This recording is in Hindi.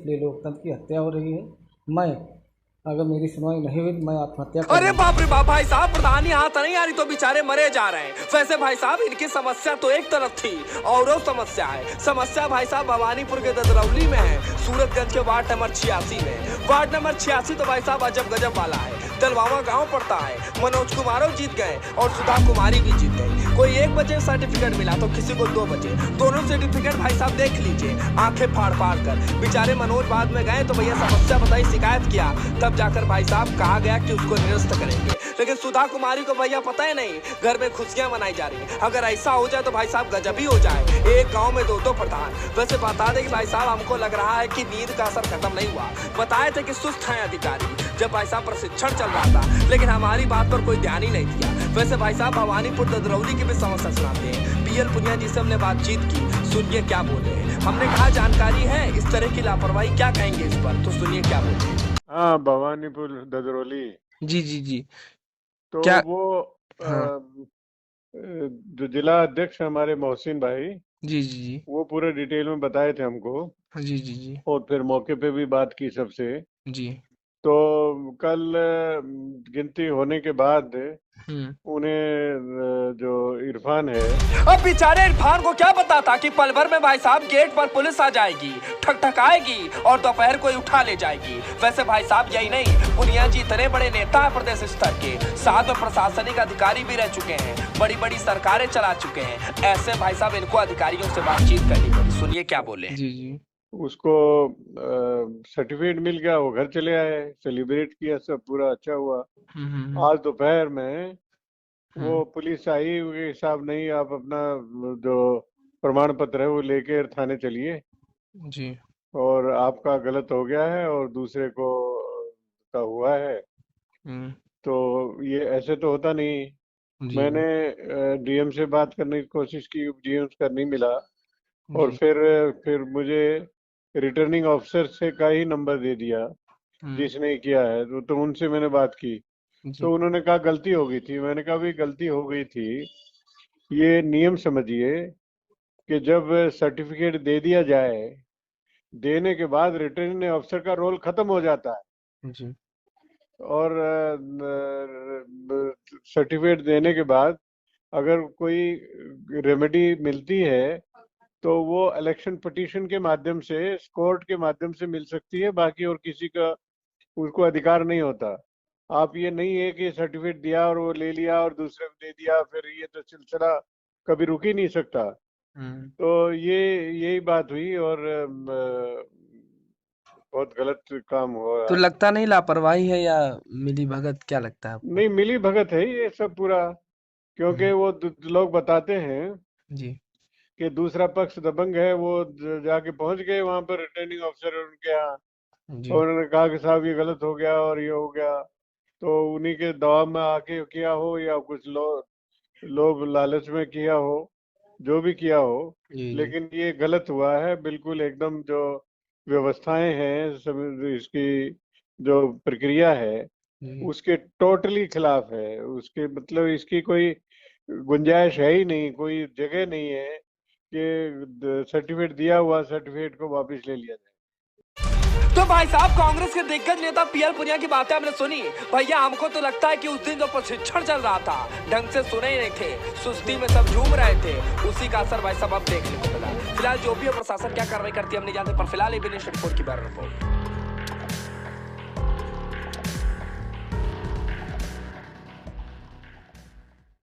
इसलिए लोकतंत्र की हत्या हो रही है। मैं अगर मेरी सुनवाई नहीं हुई तो मैं आत्महत्या अरे करूंगा। बाप रे बाप, भाई साहब प्रधानी हाथ नहीं आ रही तो बेचारे मरे जा रहे हैं। वैसे भाई साहब इनकी समस्या तो एक तरफ थी और वो समस्या है। समस्या भाई साहब भवानीपुर के ददरौली में है, सूरतगंज के वार्ड नंबर 86 में। वार्ड नंबर 86 तो भाई साहब अजब गजब वाला है। दलवावा गांव पड़ता है। मनोज कुमारो जीत गए और सुधा कुमारी भी जीत गई। कोई 1 बजे सर्टिफिकेट मिला तो किसी को 2 बजे। दोनों सर्टिफिकेट भाई साहब देख लीजिए आंखें फाड़ फाड़ कर। बेचारे मनोज बाद में गए तो भैया समस्या बताई, शिकायत किया, तब जाकर भाई साहब कहा गया कि उसको निरस्त करेंगे। लेकिन सुधा कुमारी को भैया पता ही नहीं, घर में खुशियां मनाई जा रही हैं। अगर ऐसा हो जाए तो भाई साहब गजब ही हो जाए, एक गांव में 2-2 प्रधान। वैसे बता दें कि भाई साहब हमको लग रहा है कि नींद का असर खत्म नहीं हुआ। बताए थे कि सुस्त हैं अधिकारी जब भाई साहब प्रशिक्षण चल रहा था, लेकिन हमारी बात पर कोई ध्यान ही नहीं दिया। वैसे भाई साहब भवानीपुर ददरौली की भी समस्या सुनाते हैं। पीएल पुनिया जी से हमने बातचीत की, सुनिए क्या बोले। हमने कहा जानकारी है इस तरह की लापरवाही, क्या कहेंगे इस पर, तो सुनिए क्या बोले। हाँ, भवानीपुर ददरौली। जी जी जी। तो क्या? वो हाँ। जो जिला अध्यक्ष हैं हमारे मोहसिन भाई, जी जी जी। वो पूरे डिटेल में बताए थे हमको जी जी जी। और फिर मौके पे भी बात की सबसे। जी। तो कल गिनती होने के बाद उन्हें जो इरफान है, अब बेचारे इरफान को क्या पता था कि पल भर में भाई साहब गेट पर पुलिस आ जाएगी, ठकठकाएगी और दोपहर को उठा ले जाएगी। वैसे भाई साहब यही नहीं, पुनिया जी इतने बड़े नेता है प्रदेश स्तर के, साथ में प्रशासनिक अधिकारी भी रह चुके हैं, बड़ी बड़ी सरकारें चला चुके हैं। ऐसे भाई साहब इनको अधिकारियों से बातचीत करनी पड़ी, सुनिए क्या बोले। जी जी। उसको सर्टिफिकेट मिल गया, वो घर चले आए, सेलिब्रेट किया, सब पूरा अच्छा हुआ। आज दोपहर में वो पुलिस आई, उनके हिसाब नहीं, आप अपना जो प्रमाण पत्र है वो लेकर थाने चलिए जी। और आपका गलत हो गया है और दूसरे को का हुआ है। तो ये ऐसे तो होता नहीं। जी। मैंने डीएम से बात करने की कोशिश की, डीएम का नहीं मिला और जी। फिर मुझे रिटर्निंग ऑफिसर से का ही नंबर दे दिया जिसने किया है। तो उनसे मैंने बात की जी। तो उन्होंने कहा गलती हो गई थी। मैंने कहा भी गलती हो गई थी, ये नियम समझिए कि जब सर्टिफिकेट दे दिया जाए, देने के बाद रिटर्निंग ऑफिसर का रोल खत्म हो जाता है जी। और सर्टिफिकेट देने के बाद अगर कोई रेमेडी मिलती है तो वो इलेक्शन पिटीशन के माध्यम से, कोर्ट के माध्यम से मिल सकती है, बाकी और किसी का उसको अधिकार नहीं होता। आप ये नहीं है कि सर्टिफिकेट दिया और वो ले लिया और दूसरे को दे दिया, फिर ये तो सिलसिला कभी रुक ही नहीं सकता। तो ये यही बात हुई और बहुत गलत काम हुआ। तो लगता नहीं लापरवाही है या मिली भगत, क्या लगता है आपको? नहीं, मिली भगत है ये सब पूरा, क्योंकि वो लोग बताते हैं जी। कि दूसरा पक्ष दबंग है, वो जाके पहुंच गए वहां पर रिटर्निंग ऑफिसर उनके यहाँ जी। और उन्होंने कहा कि साहब ये गलत हो गया और ये हो गया। तो उन्हीं के दबाव में आके किया हो या कुछ लोभ लालच में किया हो, जो भी किया हो, जी। जी। लेकिन ये गलत हुआ है बिल्कुल। एकदम जो व्यवस्थाएं हैं सब, इसकी जो प्रक्रिया है जी। उसके टोटली खिलाफ है। उसके मतलब इसकी कोई गुंजाइश है ही नहीं, कोई जगह नहीं है कि सर्टिफिकेट दिया हुआ सर्टिफिकेट को वापस ले लिया जाए। तो भाई साहब कांग्रेस के दिग्गज नेता पीएल पुनिया की बातें हमने सुनी। भैया हमको तो लगता है कि उस दिन जो प्रशिक्षण चल रहा था ढंग से सुने ही नहीं थे, सुस्ती में सब झूम रहे थे, उसी का असर भाई साहब अब देखने को मिला। फिलहाल जो भी प्रशासन क्या कार्रवाई करती है हम नहीं जानते, पर फिलहाल एबीपी न्यूज़ 24 की ब्यूरो रिपोर्ट।